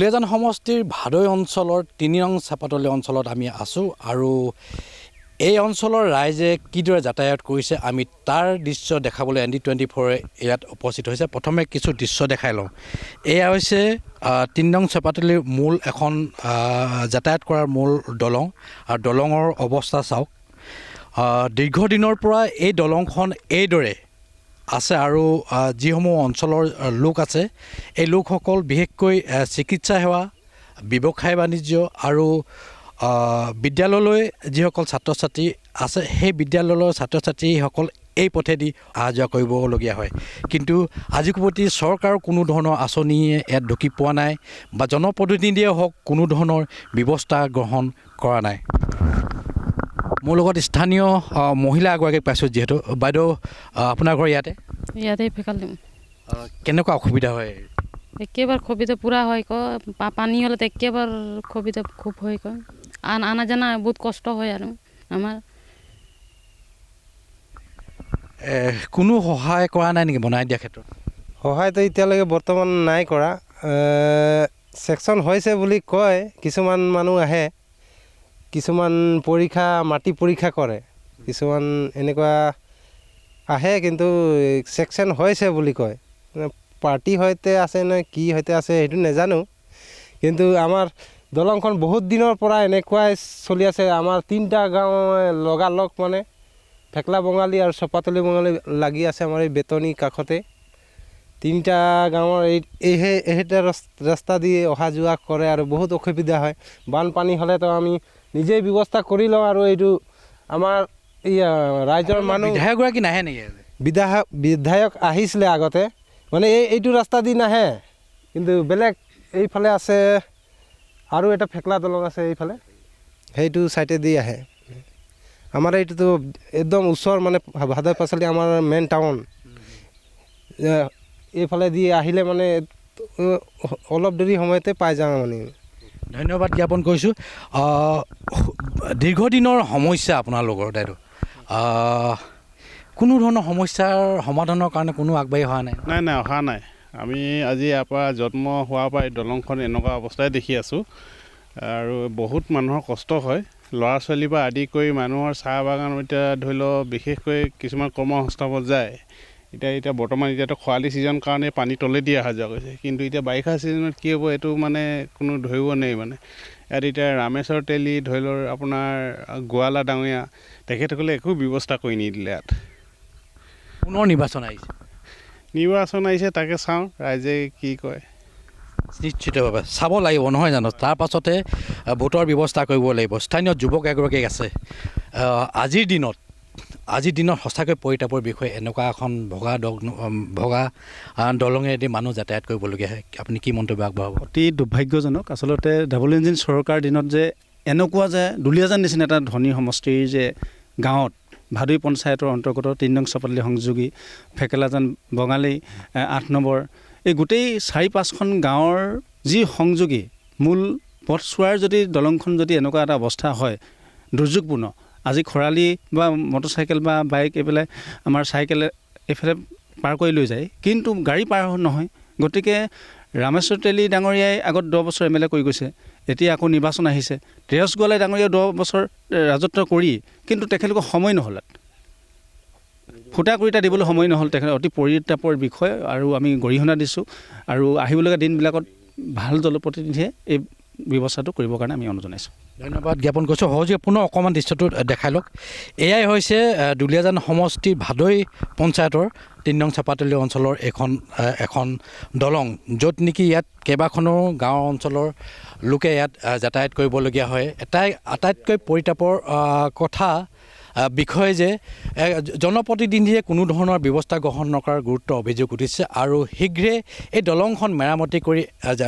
দুলীয়াজান সমষ্টিৰ ভাদৈ অঞ্চলৰ ৩ নং চাপাতলি অঞ্চলত আমি আছোঁ আৰু এই অঞ্চলৰ ৰাইজে কিদৰে যাতায়াত কৰিছে আমি তাৰ দৃশ্য দেখাবলৈ ND24 ইয়াত উপস্থিত হৈছে। প্ৰথমে কিছু দৃশ্য দেখাই লওঁ। এয়া হৈছে ৩ নং চাপাতলিৰ মূল এখন যাতায়াত কৰাৰ মূল দলং আৰু দলঙৰ অৱস্থা চাওক। দীৰ্ঘদিনৰ পৰা এই দলংখন এইদৰে আছে আৰু যিসমূহ অঞ্চলৰ লোক আছে এই লোকসকল বিশেষকৈ চিকিৎসা সেৱা, ব্যৱসায় বাণিজ্য আৰু বিদ্যালয়লৈ যিসকল ছাত্ৰ ছাত্ৰী আছে সেই বিদ্যালয়ৰ ছাত্ৰ ছাত্ৰীসকল এই পথেদি অহা যোৱা কৰিবলগীয়া হয়। কিন্তু আজিৰ প্ৰতি চৰকাৰৰ কোনো ধৰণৰ আঁচনিয়ে ইয়াত ঢুকি পোৱা নাই বা জনপ্ৰতিনিধিয়ে হওক কোনো ধৰণৰ ব্যৱস্থা গ্ৰহণ কৰা নাই। মোৰ লগত স্থানীয় মহিলা এগৰাকীক পাইছোঁ। যিহেতু বাইদেউ আপোনাৰ ঘৰ ইয়াতে ফেকালিম। কেনেকুৱা অসুবিধা হয়? একেবাৰে সুবিধা পূৰা হয় পানী হ'লে একেবাৰে সুবিধা খুব হয় আনা জানা বহুত কষ্ট হয় আৰু আমাৰ। কোনো সহায় কৰা নাই নেকি বনাই দিয়া ক্ষেত্ৰত? সহায়তো এতিয়ালৈকে বৰ্তমান নাই কৰা। ছেকশ্যন হৈছে বুলি কয়, কিছুমান মানুহ আহে, কিছুমান মাটি পৰীক্ষা কৰে, কিছুমান এনেকুৱা আহে, কিন্তু ছেকশ্যন হৈছে বুলি কয়। পাৰ্টি সৈতে আছে নে কি সৈতে আছে সেইটো নাজানো, কিন্তু আমাৰ দলংখন বহুত দিনৰ পৰা এনেকুৱাই চলি আছে। আমাৰ 3টা গাঁও লগালগ মানে ফেকলা বঙালী আৰু চপাতলি বঙালী লাগি আছে আমাৰ এই বেতনী কাষতে। 3টা গাঁৱৰ এইটা ৰাস্তা দি অহা যোৱা কৰে আৰু বহুত অসুবিধা হয়। বানপানী হ'লেতো আমি নিজেই ব্যৱস্থা কৰি লওঁ আৰু এইটো আমাৰ ৰাইজৰ মানুহ। বিধায়কগৰাকী নাহে নেকি? বিধায়ক আহিছিলে আগতে, মানে এইটো ৰাস্তা দি নাহে, কিন্তু বেলেগ এইফালে আছে আৰু এটা ফেকলা দলং আছে এইফালে, সেইটো চাইডে দি আহে। আমাৰ এইটোতো একদম ওচৰ, মানে ভাদৈ পাচলি আমাৰ মেইন টাউন। এইফালে দি আহিলে মানে অলপ দেৰি সময়তে পাই যাওঁ মানে। ধন্যবাদ জ্ঞাপন কৰিছোঁ। দীৰ্ঘদিনৰ সমস্যা আপোনালোকৰ দাইদেউ, কোনো ধৰণৰ সমস্যাৰ সমাধানৰ কাৰণে কোনো আগবাঢ়ি অহা নাই? নাই অহা নাই। আমি আজি ইয়াৰ পৰা জন্ম হোৱাৰ পৰা এই দলংখন এনেকুৱা অৱস্থাই দেখি আছোঁ আৰু বহুত মানুহৰ কষ্ট হয়। ল'ৰা ছোৱালীৰ পৰা আদি কৰি মানুহৰ চাহ বাগান, এতিয়া ধৰি লওক বিশেষকৈ কিছুমান কৰ্মসংস্থাপনত যায়। এতিয়া বৰ্তমান এতিয়াতো খৰালি ছিজন কাৰণে পানী তলেদি অহা যোৱা কৰিছে, কিন্তু এতিয়া বাৰিষা ছিজনত কি হ'ব এইটো মানে কোনো ধৰিব নোৱাৰি। মানে ইয়াত এতিয়া ৰামেশ্বৰ তেলী, ধৰি লওক আপোনাৰ গোৱালা ডাঙৰীয়া, তেখেতসকলে একো ব্যৱস্থা কৰি নিদিলে। ইয়াত পুনৰ নিৰ্বাচন আহিছে, তাকে চাওঁ ৰাইজে কি কয়। নিশ্চিতভাৱে চাব লাগিব নহয় জানো, তাৰ পাছতে ভোটৰ ব্যৱস্থা কৰিব লাগিব। স্থানীয় যুৱক এগৰাকী আছে। আজিৰ দিনত সঁচাকৈ পৰিতাপৰ বিষয়, এনেকুৱা এখন ভগা দলঙেদি মানুহ যাতায়াত কৰিবলগীয়া হয়। আপুনি কি মন্তব্য আগবঢ়াব? অতি দুৰ্ভাগ্যজনক। আচলতে ডাবল ইঞ্জিন চৰকাৰ দিনত যে এনেকুৱা যে দুলীয়াজান নিচিনা এটা ধনী সমষ্টিৰ যে গাঁৱত, ভাদৈ পঞ্চায়তৰ অন্তৰ্গত 3 নং চাপাতলি সংযোগী ফেকেলাজান বঙালী 8 নম্বৰ, এই গোটেই 4-5খন গাঁৱৰ যি সংযোগী মূল পথছোৱাৰ যদি দলংখন যদি এনেকুৱা এটা অৱস্থা হয়, দুৰ্যোগপূৰ্ণ। আজি খৰালি বা মটৰচাইকেল বা বাইক এইফালে আমাৰ চাইকেলে এইফালে পাৰ কৰি লৈ যায়, কিন্তু গাড়ী পাৰ নহয়। গতিকে ৰামেশ্বৰ তেলী ডাঙৰীয়াই আগত 10 বছৰ MLA কৰি গৈছে, এতিয়া আকৌ নিৰ্বাচন আহিছে। তেজছ গোৱালাই ডাঙৰীয়া 10 বছৰ ৰাজত্ব কৰি, কিন্তু তেখেতলোকৰ সময় নহ'ল, ফুটা কৰিটা দিবলৈ সময় নহ'ল। তেখেত অতি পৰিতাপৰ বিষয় আৰু আমি গৰিহণা দিছোঁ আৰু আহিবলগীয়া দিনবিলাকত ভাল জনপ্ৰতিনিধিয়ে এই ব্যৱস্থাটো কৰিবৰ কাৰণে আমি অনুৰোধ জনাইছোঁ। ধন্যবাদ জ্ঞাপন কৰিছোঁ। সহযোগে পুনৰ অকণমান দৃশ্যটো দেখাই লওক। এয়াই হৈছে দুলীয়াজান সমষ্টিৰ ভাদৈ পঞ্চায়তৰ 3 নং চাপাতলি অঞ্চলৰ এখন দলং, য'ত নেকি ইয়াত কেইবাখনো গাঁও অঞ্চলৰ লোকে ইয়াত যাতায়াত কৰিবলগীয়া হয়। এটাই আটাইতকৈ পৰিতাপৰ বিষয় যে জনপ্ৰতিনিধিয়ে কোনো ধৰণৰ ব্যৱস্থা গ্ৰহণ নকৰাৰ গুৰুত্ব অভিযোগ উঠিছে আৰু শীঘ্ৰে এই দলংখন মেৰামতি কৰি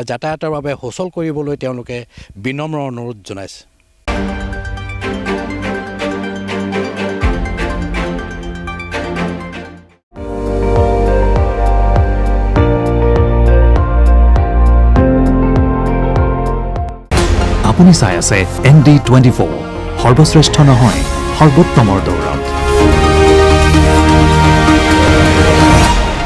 যাতায়াতৰ বাবে সুচল কৰিবলৈ তেওঁলোকে বিনম্ৰ অনুৰোধ জনাইছে। আপুনি চাই আছে ND24, সৰ্বশ্ৰেষ্ঠ নহয়, সৰ্বোত্তমৰ দৌৰত।